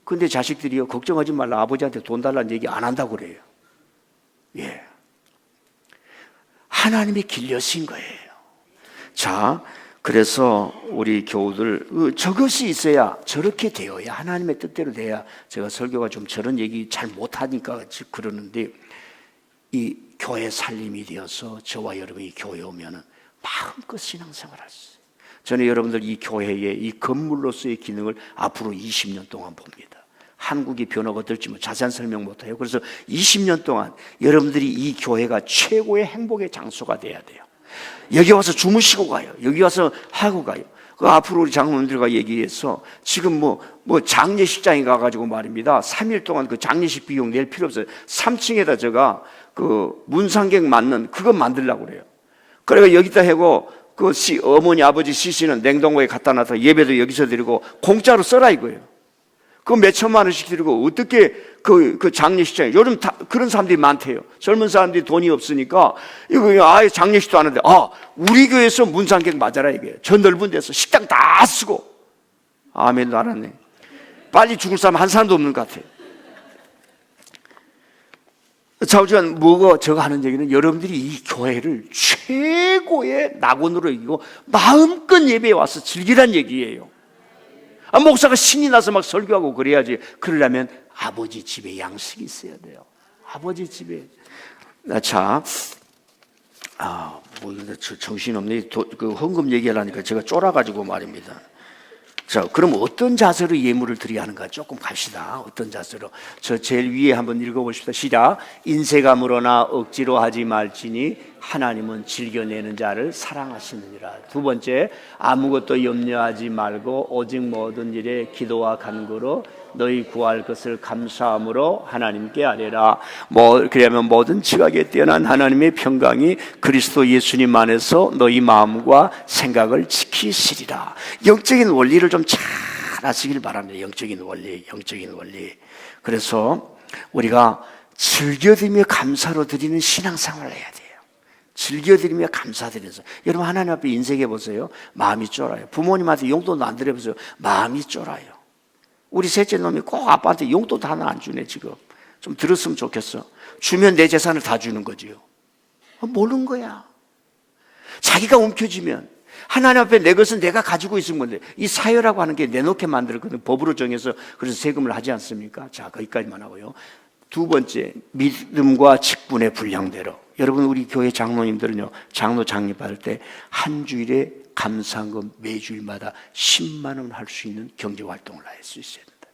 근데 자식들이요, 걱정하지 말라, 아버지한테 돈 달라는 얘기 안 한다고 그래요. 예. 하나님이 길려신 거예요. 자, 그래서 우리 교우들 저것이 있어야, 저렇게 되어야, 하나님의 뜻대로 돼야. 제가 설교가 좀 저런 얘기 잘 못하니까 그러는데, 이 교회 살림이 되어서 저와 여러분이 교회에 오면은 마음껏 신앙생활 할 수 있어요. 저는 여러분들 이 교회의 이 건물로서의 기능을 앞으로 20년 동안 봅니다. 한국이 변화가 어떨지 뭐 자세한 설명 못해요. 그래서 20년 동안 여러분들이 이 교회가 최고의 행복의 장소가 돼야 돼요. 여기 와서 주무시고 가요. 여기 와서 하고 가요. 그 앞으로 우리 장로님들과 얘기해서 지금 뭐 장례식장에 가가지고 말입니다. 3일 동안 그 장례식 비용 낼 필요 없어요. 3층에다 제가 그 문상객 맞는 그거 만들려고 그래요. 그래가 여기다 하고 그 어머니 아버지 시신은 냉동고에 갖다 놔서 예배도 여기서 드리고 공짜로 써라 이거예요. 그거 몇 천만 원씩 드리고 어떻게 그 장례식장에 요즘 다 그런 사람들이 많대요. 젊은 사람들이 돈이 없으니까 이거 아예 장례식도 하는데 우리 교회에서 문상객 맞아라 이게. 저 넓은 데서 식당 다 쓰고 아멘도 안 하네. 빨리 죽을 사람 한 사람도 없는 것 같아요. 자우지간 뭐가 제가 하는 얘기는 여러분들이 이 교회를 최고의 낙원으로 여기고 마음껏 예배에 와서 즐기란 얘기예요. 목사가 신이 나서 막 설교하고 그래야지. 그러려면 아버지 집에 양식이 있어야 돼요. 아버지 집에. 자, 정신없네. 그 헌금 얘기하려니까 제가 쫄아가지고 말입니다. 자, 그럼 어떤 자세로 예물을 드려야 하는가 조금 갑시다. 어떤 자세로. 저 제일 위에 한번 읽어보십시다. 시작. 인색함으로나 억지로 하지 말지니 하나님은 즐겨내는 자를 사랑하시느니라. 두 번째, 아무것도 염려하지 말고 오직 모든 일에 기도와 간구로 너희 구할 것을 감사함으로 하나님께 아뢰라. 그러면 모든 지각에 뛰어난 하나님의 평강이 그리스도 예수님 안에서 너희 마음과 생각을 지키시리라. 영적인 원리를 좀 잘 아시길 바랍니다. 영적인 원리. 그래서 우리가 즐겨드리며 감사로 드리는 신앙생활을 해야 돼요. 즐겨드리며 감사드려서. 여러분 하나님 앞에 인색해 보세요. 마음이 쫄아요. 부모님한테 용돈도 안 드려보세요. 마음이 쫄아요. 우리 셋째 놈이 꼭 아빠한테 용돈도 하나 안 주네 지금. 좀 들었으면 좋겠어. 주면 내 재산을 다 주는 거지요. 모르는 거야. 자기가 움켜쥐면 하나님 앞에 내 것은 내가 가지고 있은 건데, 이 사회라고 하는 게 내놓게 만들었거든. 법으로 정해서. 그래서 세금을 하지 않습니까? 자, 거기까지만 하고요. 두 번째, 믿음과 직분의 분량대로. 여러분 우리 교회 장로님들은요, 장로 장립할 때 한 주일에 감사한금 매주일마다 10만 원 할 수 있는 경제활동을 할 수 있어야 된다.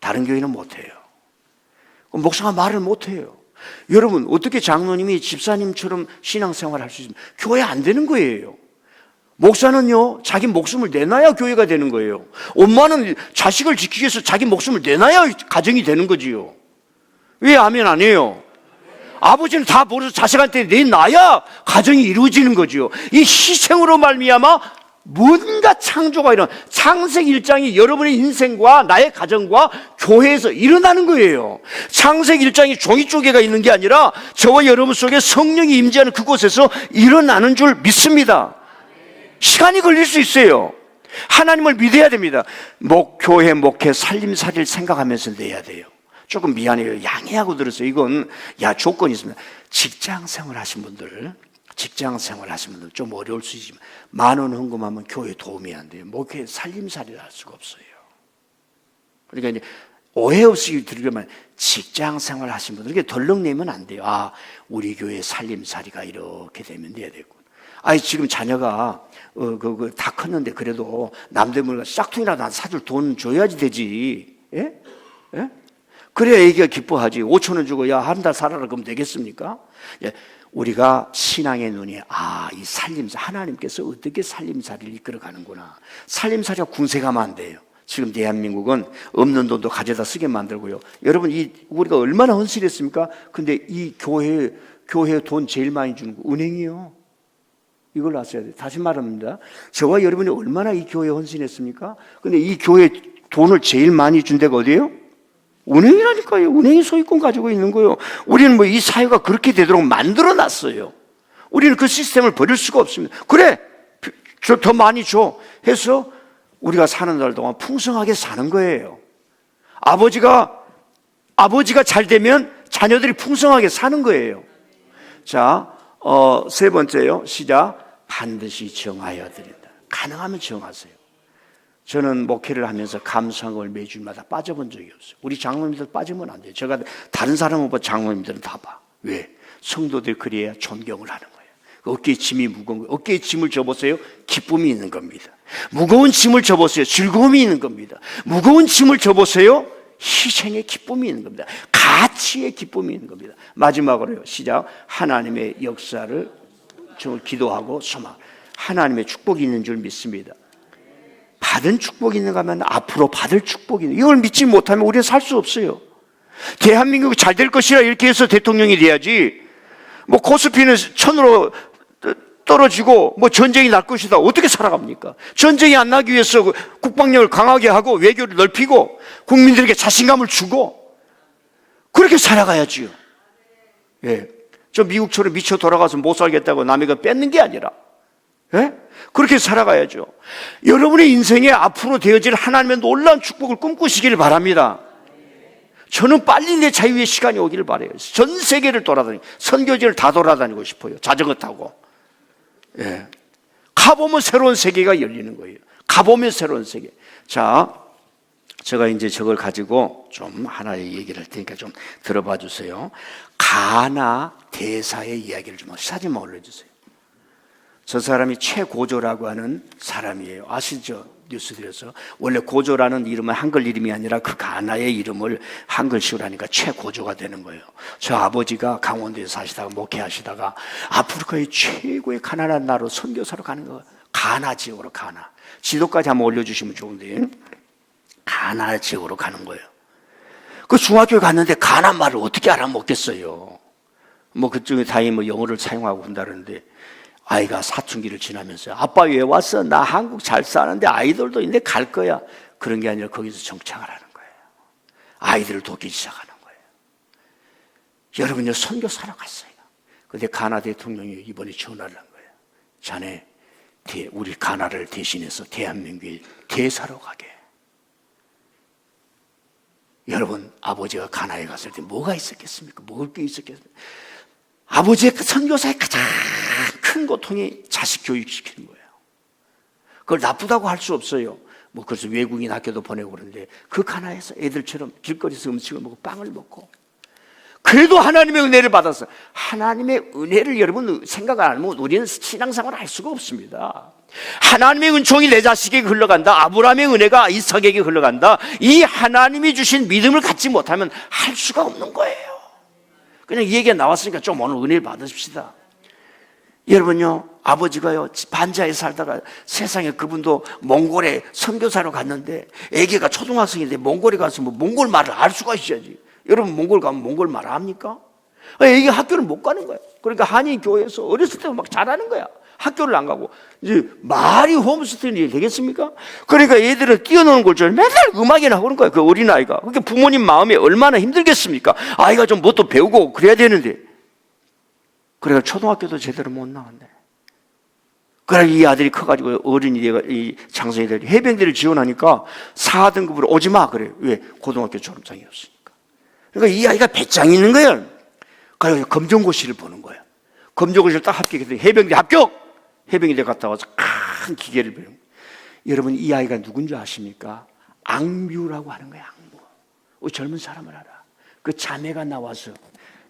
다른 교회는 못해요. 목사가 말을 못해요. 여러분 어떻게 장로님이 집사님처럼 신앙생활을 할 수 있습니까? 교회 안 되는 거예요. 목사는요, 자기 목숨을 내놔야 교회가 되는 거예요. 엄마는 자식을 지키기 위해서 자기 목숨을 내놔야 가정이 되는 거지요. 왜 아멘 안 해요? 아버지는 다 벌어서 자식한테 내놔야 가정이 이루어지는 거지요. 이 희생으로 말미암아 뭔가 창조가 일어나. 창세기 1장이 여러분의 인생과 나의 가정과 교회에서 일어나는 거예요. 창세기 1장이 종이조개가 있는 게 아니라 저와 여러분 속에 성령이 임재하는 그곳에서 일어나는 줄 믿습니다. 시간이 걸릴 수 있어요. 하나님을 믿어야 됩니다. 교회, 목회, 살림살이를 생각하면서 내야 돼요. 조금 미안해요. 양해하고 들었어요. 이건 조건이 있습니다. 직장 생활 하신 분들 좀 어려울 수 있지만 10,000원 헌금하면 교회에 도움이 안 돼요. 목회 살림살이를 할 수가 없어요. 그러니까 이제 오해 없이 들으려면 직장 생활 하신 분들 이게 덜렁 내면 안 돼요. 우리 교회 살림살이가 이렇게 되면 돼야 되고. 지금 자녀가 다 컸는데 그래도 남들 물건 짝퉁이라도 사줄 돈 줘야지 되지. 예? 그래야 애기가 기뻐하지. 5,000원 주고 한 달 살아라 그러면 되겠습니까? 우리가 신앙의 눈이 이 살림살, 하나님께서 어떻게 살림살이를 이끌어가는구나. 살림살이가 궁색하면 안 돼요. 지금 대한민국은 없는 돈도 가져다 쓰게 만들고요. 여러분 우리가 얼마나 헌신했습니까? 근데 이 교회에 돈 제일 많이 주는 거 은행이요. 이걸 아셔야 돼요. 다시 말합니다. 저와 여러분이 얼마나 이 교회에 헌신했습니까? 근데 이 교회에 돈을 제일 많이 준 데가 어디예요? 은행이라니까요. 은행이 소유권 가지고 있는 거예요. 우리는 이 사회가 그렇게 되도록 만들어 놨어요. 우리는 그 시스템을 버릴 수가 없습니다. 그래, 더 많이 줘 해서 우리가 사는 날 동안 풍성하게 사는 거예요. 아버지가 잘 되면 자녀들이 풍성하게 사는 거예요. 자, 세 번째요. 시작. 반드시 정하여 드린다. 가능하면 정하세요. 저는 목회를 하면서 감사함을 매주마다 빠져본 적이 없어요. 우리 장로님들 빠지면 안 돼요. 제가 다른 사람 못 봐. 장로님들은 다 봐. 왜? 성도들 그래야 존경을 하는 거예요. 어깨에 짐이 무거운 거예요. 어깨에 짐을 져보세요. 기쁨이 있는 겁니다. 무거운 짐을 져보세요. 즐거움이 있는 겁니다. 무거운 짐을 져보세요. 희생의 기쁨이 있는 겁니다. 가치의 기쁨이 있는 겁니다. 마지막으로요. 시작. 하나님의 역사를 기도하고 소망. 하나님의 축복이 있는 줄 믿습니다. 받은 축복이 있는가 하면 앞으로 받을 축복이 있는, 이걸 믿지 못하면 우리는 살 수 없어요. 대한민국이 잘 될 것이라 이렇게 해서 대통령이 돼야지, 뭐 코스피는 천으로 떨어지고 뭐 전쟁이 날 것이다, 어떻게 살아갑니까? 전쟁이 안 나기 위해서 국방력을 강하게 하고 외교를 넓히고 국민들에게 자신감을 주고 그렇게 살아가야지요. 예. 저 미국처럼 미쳐 돌아가서 못 살겠다고 남의 거 뺏는 게 아니라, 예? 그렇게 살아가야죠. 여러분의 인생에 앞으로 되어질 하나님의 놀라운 축복을 꿈꾸시기를 바랍니다. 저는 빨리 내 자유의 시간이 오기를 바라요. 전 세계를 돌아다니고 선교지를 다 돌아다니고 싶어요. 자전거 타고. 예. 가보면 새로운 세계가 열리는 거예요. 가보면 새로운 세계. 자, 제가 이제 저걸 가지고 좀 하나의 얘기를 할 테니까 좀 들어봐 주세요. 가나 대사의 이야기를 좀 사진만 올려주세요. 저 사람이 최고조라고 하는 사람이에요. 아시죠? 뉴스들에서. 원래 고조라는 이름은 한글 이름이 아니라 그 가나의 이름을 한글식으로 하니까 최고조가 되는 거예요. 저 아버지가 강원도에 사시다가 목회하시다가 아프리카의 최고의 가난한 나라로 선교사로 가는 거예요. 가나 지역으로. 가나 지도까지 한번 올려주시면 좋은데, 가나 지역으로 가는 거예요. 그 중학교에 갔는데 가나 말을 어떻게 알아먹겠어요. 뭐 그쪽에 다행히 뭐 영어를 사용하고 한다는데, 아이가 사춘기를 지나면서 아빠 왜 왔어? 나 한국 잘 사는데 아이들도 있는데 갈 거야. 그런 게 아니라 거기서 정착을 하는 거예요. 아이들을 돕기 시작하는 거예요. 여러분요, 선교사로 갔어요. 근데 가나 대통령이 이번에 전화를 한 거예요. 자네 우리 가나를 대신해서 대한민국에 대사로 가게. 여러분, 아버지가 가나에 갔을 때 뭐가 있었겠습니까? 먹을 게 있었겠습니까? 아버지의 선교사의 가장 큰 고통이 자식 교육시키는 거예요. 그걸 나쁘다고 할 수 없어요. 뭐 그래서 외국인 학교도 보내고 그러는데, 그 가나에서 애들처럼 길거리에서 음식을 먹고 빵을 먹고, 그래도 하나님의 은혜를 받았어. 하나님의 은혜를 여러분 생각 안 하면 우리는 신앙생활을 할 수가 없습니다. 하나님의 은총이 내 자식에게 흘러간다. 아브라함의 은혜가 이삭에게 흘러간다. 이 하나님이 주신 믿음을 갖지 못하면 할 수가 없는 거예요. 그냥 이 얘기가 나왔으니까 좀 오늘 은혜를 받으십시다. 여러분요, 아버지가요 반자에 살다가 세상에, 그분도 몽골에 선교사로 갔는데, 애기가 초등학생인데 몽골에 가서 뭐 몽골 말을 알 수가 있어야지. 여러분 몽골 가면 몽골 말 압니까? 애기 학교를 못 가는 거야. 그러니까 한인 교회에서 어렸을 때 막 잘하는 거야. 학교를 안 가고. 이제 말이 홈스테이 되겠습니까? 그러니까 얘들은 뛰어노는 걸 줄 맨날 음악이나 하는 거야, 그 어린아이가. 그러니까 부모님 마음이 얼마나 힘들겠습니까? 아이가 좀 뭣도 배우고 그래야 되는데. 그래서 초등학교도 제대로 못 나왔네. 그래 이 아들이 커가지고 어른이 돼가 이 장성이 되고 해병대를 지원하니까 4등급으로 오지 마 그래. 왜? 고등학교 졸업장이 없으니까. 그러니까 이 아이가 배짱이 있는 거예요. 그래서 검정고시를 보는 거예요. 검정고시를 딱 합격해서 해병대 합격! 해병대 갔다 와서 큰 기계를 배운 거예요. 여러분, 이 아이가 누군지 아십니까? 앙뮤라고 하는 거예요. 앙뮤. 젊은 사람을 알아. 그 자매가 나와서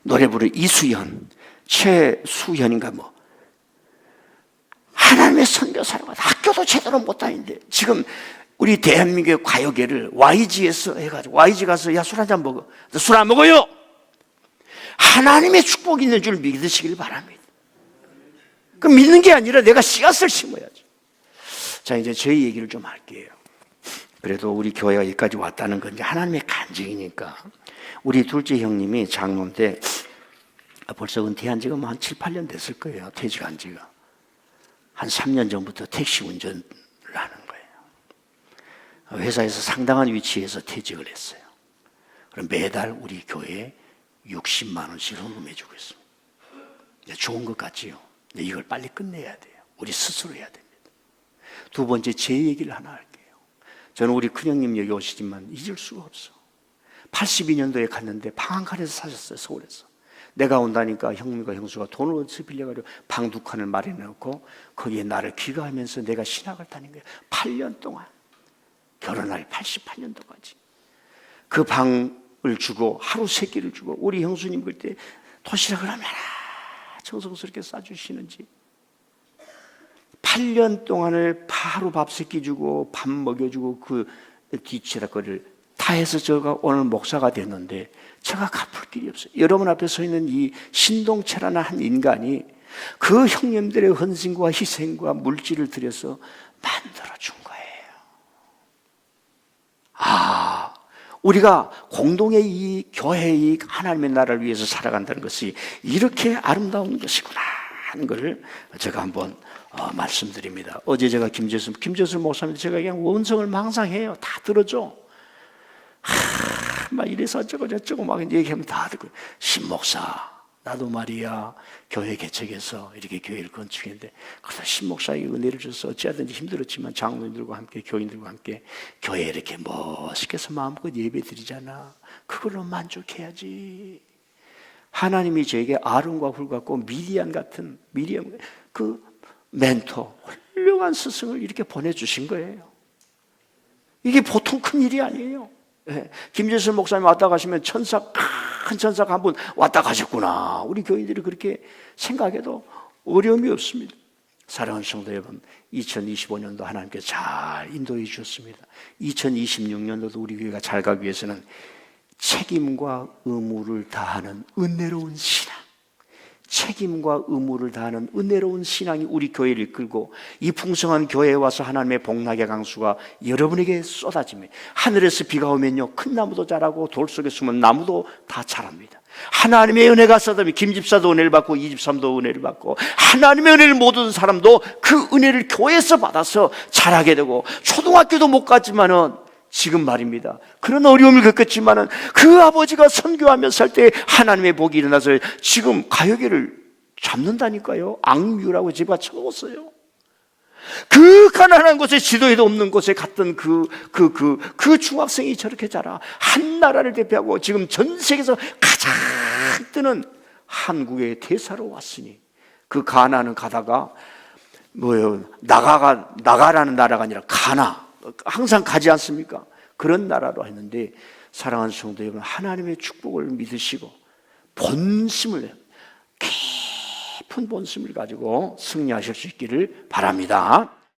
노래 부르는 이수연, 최수연인가 뭐. 하나님의 선교사로 가서 학교도 제대로 못 다니는데, 지금 우리 대한민국의 가요계를 YG에서 해가지고, YG 가서 야, 술 한잔 먹어. 술 안 먹어요! 하나님의 축복이 있는 줄 믿으시길 바랍니다. 그 믿는 게 아니라 내가 씨앗을 심어야죠. 자, 이제 저희 얘기를 좀 할게요. 그래도 우리 교회가 여기까지 왔다는 건 이제 하나님의 간증이니까. 우리 둘째 형님이 장로인데 벌써 은퇴한 지가 한 7, 8년 됐을 거예요. 퇴직한 지가. 한 3년 전부터 택시 운전을 하는 거예요. 회사에서 상당한 위치에서 퇴직을 했어요. 그럼 매달 우리 교회에 60만 원씩 헌금해주고 있습니다. 좋은 것 같지요? 이걸 빨리 끝내야 돼요. 우리 스스로 해야 됩니다. 두 번째, 제 얘기를 하나 할게요. 저는 우리 큰형님 여기 오시지만 잊을 수가 없어. 82년도에 갔는데 방 한 칸에서 사셨어요. 서울에서. 내가 온다니까 형님과 형수가 돈을 어디서 빌려가지고 방 2칸을 마련해놓고 거기에 나를 귀가하면서 내가 신학을 다닌 거예요. 8년 동안. 결혼할 88년도까지. 그 방을 주고 하루 3끼를 주고, 우리 형수님 그때 도시락을 얼마나 정성스럽게 싸주시는지. 8년 동안을 하루 밥 새끼주고 밥 먹여주고 그 뒤치락거리를 다 해서 제가 오늘 목사가 됐는데 제가 갚을 길이 없어요. 여러분 앞에 서 있는 이 신동철이라는 한 인간이 그 형님들의 헌신과 희생과 물질을 들여서 만들어준 거예요. 우리가 공동의 이 교회의 하나님의 나라를 위해서 살아간다는 것이 이렇게 아름다운 것이구나 하는 것을 제가 한번 말씀드립니다. 어제 제가 김재수 목사님한테 제가 그냥 원성을 망상해요. 다 들어줘. 막 이래서 저쩌고 막 얘기하면 다 듣고, 신목사 나도 말이야 교회 개척해서 이렇게 교회를 건축했는데 그래서 신목사에게 은혜를 줘서 어찌하든지 힘들었지만 장로님들과 함께 교인들과 함께 교회에 이렇게 멋있게 해서 마음껏 예배 드리잖아. 그걸로 만족해야지. 하나님이 저에게 아론과 훌 같고 미리암 같은 그 멘토, 훌륭한 스승을 이렇게 보내주신 거예요. 이게 보통 큰 일이 아니에요. 네. 김재수 목사님 왔다 가시면 큰 천사가 한 분 왔다 가셨구나. 우리 교인들이 그렇게 생각해도 어려움이 없습니다. 사랑하는 성도 여러분, 2025년도 하나님께 잘 인도해 주셨습니다. 2026년도도 우리 교회가 잘 가기 위해서는 책임과 의무를 다하는 은혜로운 신앙, 책임과 의무를 다하는 은혜로운 신앙이 우리 교회를 이끌고 이 풍성한 교회에 와서 하나님의 복락의 강수가 여러분에게 쏟아집니다. 하늘에서 비가 오면요, 큰 나무도 자라고 돌 속에 숨은 나무도 다 자랍니다. 하나님의 은혜가 쏟아지면 김집사도 은혜를 받고 이집사도 은혜를 받고 하나님의 은혜를 못 얻은 사람도 그 은혜를 교회에서 받아서 자라게 되고, 초등학교도 못 갔지만은 지금 말입니다, 그런 어려움을 겪었지만은 그 아버지가 선교하며 살 때 하나님의 복이 일어나서 지금 가요계를 잡는다니까요. 악뮤라고 제가 쳐먹었어요. 그 가난한 곳에 지도에도 없는 곳에 갔던 그 중학생이 저렇게 자라 한 나라를 대표하고 지금 전 세계에서 가장 뜨는 한국의 대사로 왔으니, 그 가나는 가다가 나가라는 나라가 아니라 가나, 항상 가지 않습니까? 그런 나라로 했는데, 사랑하는 성도 여러분, 하나님의 축복을 믿으시고 본심을, 깊은 본심을 가지고 승리하실 수 있기를 바랍니다.